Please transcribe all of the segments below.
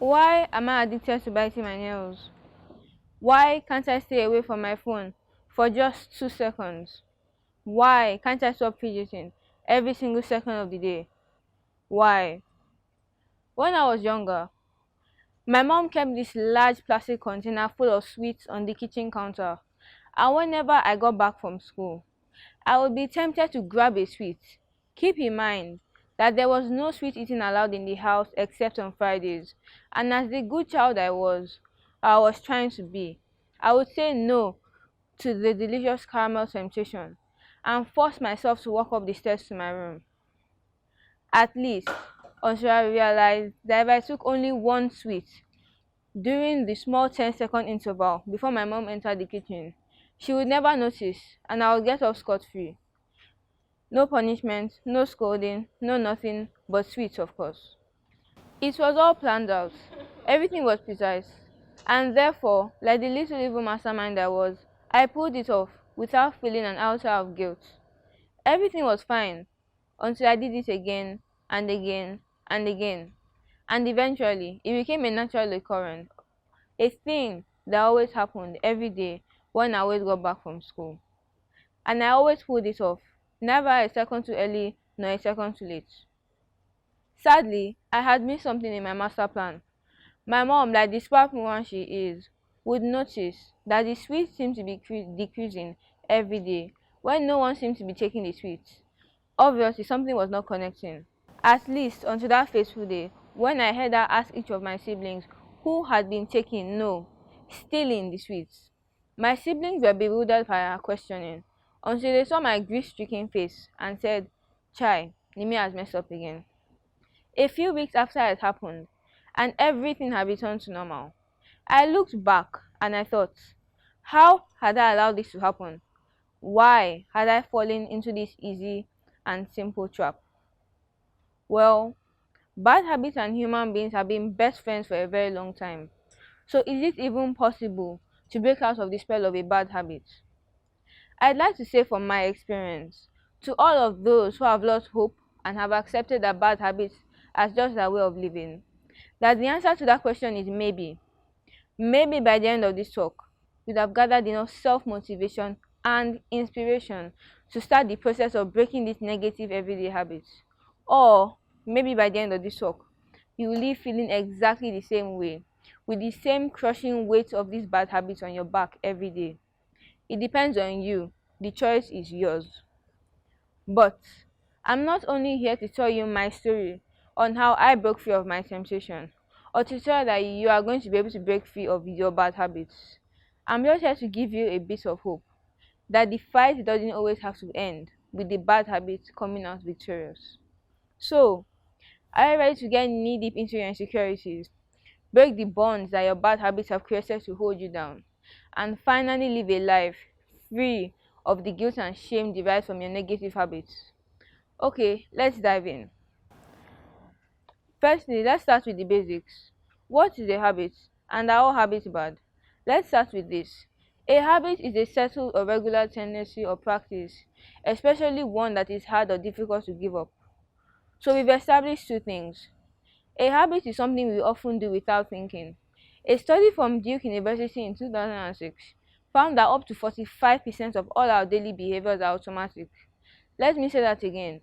Why am I addicted to biting my nails? Why can't I stay away from my phone for just 2 seconds? Why can't I stop fidgeting every single second of the day? Why? When I was younger, my mom kept this large plastic container full of sweets on the kitchen counter. And whenever I got back from school, I would be tempted to grab a sweet. Keep in mind that there was no sweet eating allowed in the house except on Fridays, and as the good child I was trying to be, I would say no to the delicious caramel temptation and force myself to walk up the stairs to my room. At least until I realized that if I took only one sweet during the small 10-second interval before my mom entered the kitchen, she would never notice and I would get off scot-free. No punishment, no scolding, no nothing but sweets, of course. It was all planned out. Everything was precise. And therefore, like the little evil mastermind I was, I pulled it off without feeling an iota of guilt. Everything was fine until I did it again and again and again. And eventually, it became a natural occurrence, a thing that always happened every day when I always got back from school. And I always pulled it off, never a second too early nor a second too late. Sadly, I had missed something in my master plan. My mom, like the smart woman she is, would notice that the sweets seemed to be decreasing every day when no one seemed to be taking the sweets. Obviously, something was not connecting. At least until that fateful day when I heard her ask each of my siblings who had been taking, no, stealing the sweets. My siblings were bewildered by her questioning until they saw my grief-stricken face and said, "Chai, Nimi has messed up again." A few weeks after it happened, and everything had returned to normal, I looked back and I thought, how had I allowed this to happen? Why had I fallen into this easy and simple trap? Well, bad habits and human beings have been best friends for a very long time. So is it even possible to break out of the spell of a bad habit? I'd like to say from my experience, to all of those who have lost hope and have accepted their bad habits as just their way of living, that the answer to that question is maybe. Maybe by the end of this talk, you'd have gathered enough self-motivation and inspiration to start the process of breaking these negative everyday habits. Or maybe by the end of this talk, you will leave feeling exactly the same way, with the same crushing weight of these bad habits on your back every day. It depends on you. The choice is yours. But I'm not only here to tell you my story on how I broke free of my temptation, or to tell that you are going to be able to break free of your bad habits. I'm just here to give you a bit of hope that the fight doesn't always have to end with the bad habits coming out victorious. So, are you ready to get knee deep into your insecurities, break the bonds that your bad habits have created to hold you down, and finally live a life free of the guilt and shame derived from your negative habits? Okay, let's dive in. Firstly, let's start with the basics. What is a habit, and are all habits bad? Let's start with this. A habit is a settled or regular tendency or practice, especially one that is hard or difficult to give up. So we've established two things. A habit is something we often do without thinking. A study from Duke University in 2006 found that up to 45% of all our daily behaviors are automatic. Let me say that again.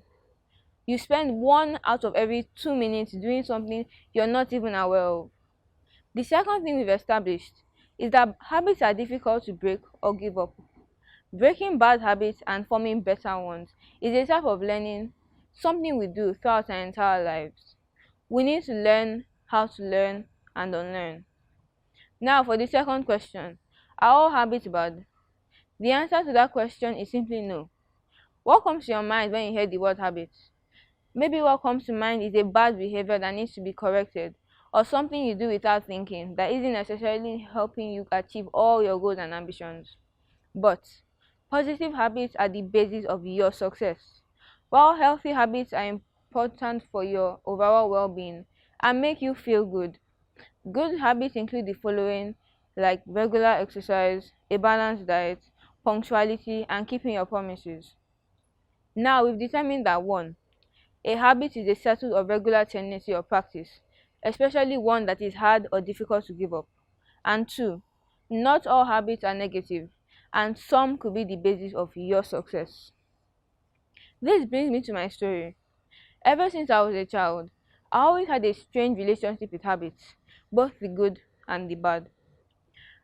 You spend 1 out of every 2 minutes doing something you're not even aware of. The second thing we've established is that habits are difficult to break or give up. Breaking bad habits and forming better ones is a type of learning, something we do throughout our entire lives. We need to learn how to learn and unlearn. Now for the second question, are all habits bad? The answer to that question is simply no. What comes to your mind when you hear the word habit? Maybe what comes to mind is a bad behavior that needs to be corrected, or something you do without thinking that isn't necessarily helping you achieve all your goals and ambitions. But positive habits are the basis of your success. While healthy habits are important for your overall well-being and make you feel good, good habits include the following, like regular exercise, a balanced diet, punctuality, and keeping your promises. Now we've determined that 1. A habit is a settled or regular tendency or practice, especially one that is hard or difficult to give up. And two, not all habits are negative, and some could be the basis of your success. This brings me to my story. Ever since I was a child, I always had a strange relationship with habits, both the good and the bad.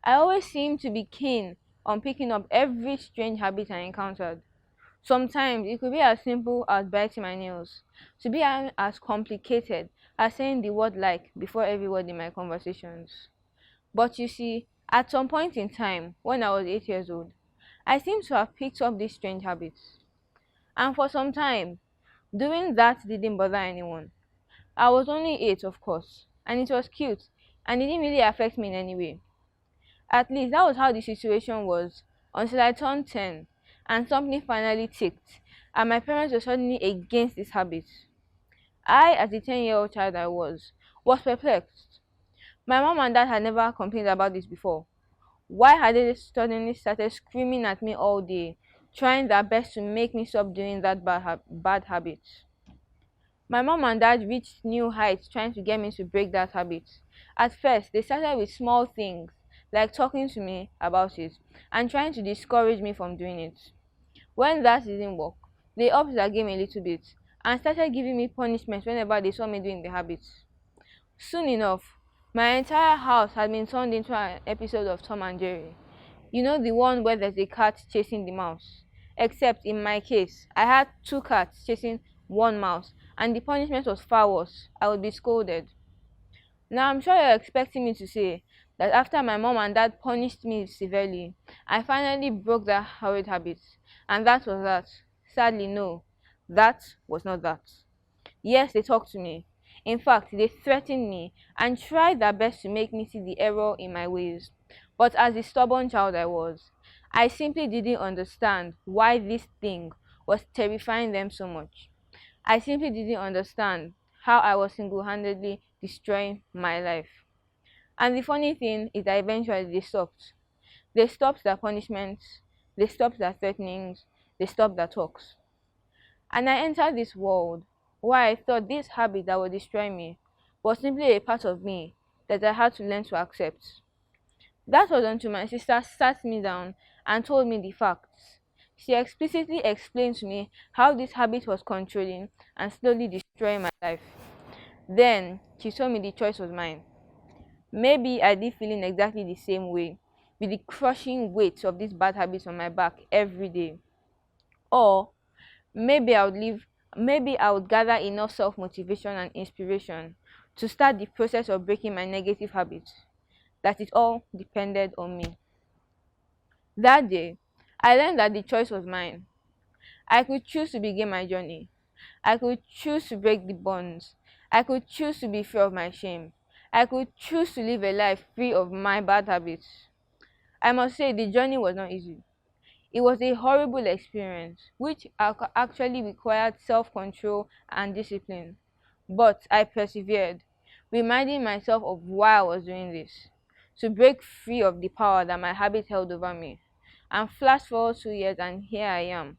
I always seemed to be keen on picking up every strange habit I encountered. Sometimes it could be as simple as biting my nails, to be as complicated as saying the word like before every word in my conversations. But you see, at some point in time, when I was 8 years old, I seemed to have picked up these strange habits. And for some time, doing that didn't bother anyone. I was only 8, of course, and it was cute, and it didn't really affect me in any way. At least that was how the situation was until I turned 10 and something finally ticked, and my parents were suddenly against this habit. I, as the 10-year-old child I was perplexed. My mom and dad had never complained about this before. Why had they suddenly started screaming at me all day, trying their best to make me stop doing that bad habit? My mom and dad reached new heights trying to get me to break that habit. At first, they started with small things, like talking to me about it and trying to discourage me from doing it. When that didn't work, they upped their game a little bit and started giving me punishment whenever they saw me doing the habit. Soon enough, my entire house had been turned into an episode of Tom and Jerry. You know, the one where there's a cat chasing the mouse. Except in my case, I had two cats chasing one mouse, and the punishment was far worse. I would be scolded. Now, I'm sure you're expecting me to say that after my mom and dad punished me severely, I finally broke that horrid habit, and that was that. Sadly, no, that was not that. Yes, they talked to me. In fact, they threatened me and tried their best to make me see the error in my ways. But as the stubborn child I was, I simply didn't understand why this thing was terrifying them so much. I simply didn't understand how I was single-handedly destroying my life. And the funny thing is that eventually they stopped. They stopped their punishments, they stopped their threatenings, they stopped their talks. And I entered this world where I thought this habit that would destroy me was simply a part of me that I had to learn to accept. That was until my sister sat me down and told me the facts. She explicitly explained to me how this habit was controlling and slowly destroying my life. Then she told me the choice was mine. Maybe I did feeling exactly the same way, with the crushing weight of these bad habits on my back every day. Or maybe I would gather enough self-motivation and inspiration to start the process of breaking my negative habits. That it all depended on me. That day, I learned that the choice was mine. I could choose to begin my journey. I could choose to break the bonds. I could choose to be free of my shame. I could choose to live a life free of my bad habits. I must say, the journey was not easy. It was a horrible experience, which actually required self-control and discipline. But I persevered, reminding myself of why I was doing this, to break free of the power that my habit held over me. And flash forward 2 years and here I am,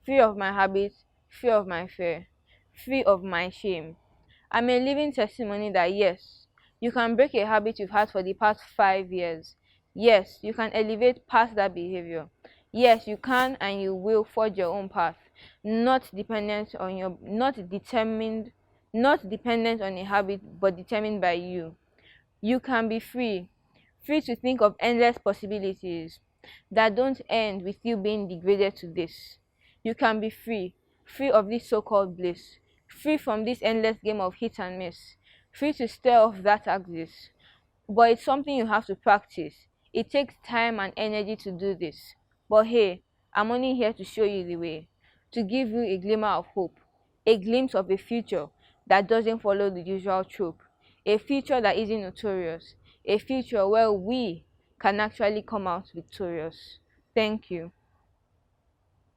free of my habits, free of my fear, free of my shame. I'm a living testimony that yes, you can break a habit you've had for the past 5 years. Yes, you can elevate past that behavior. Yes, you can and you will forge your own path, not dependent on a habit, but determined by you. You can be free, free to think of endless possibilities that don't end with you being degraded to this. You can be free, free of this so-called bliss, free from this endless game of hit and miss, free to stare off that axis. But it's something you have to practice. It takes time and energy to do this. But hey, I'm only here to show you the way, to give you a glimmer of hope, a glimpse of a future that doesn't follow the usual trope, a future that isn't notorious, a future where we can actually come out victorious. Thank you.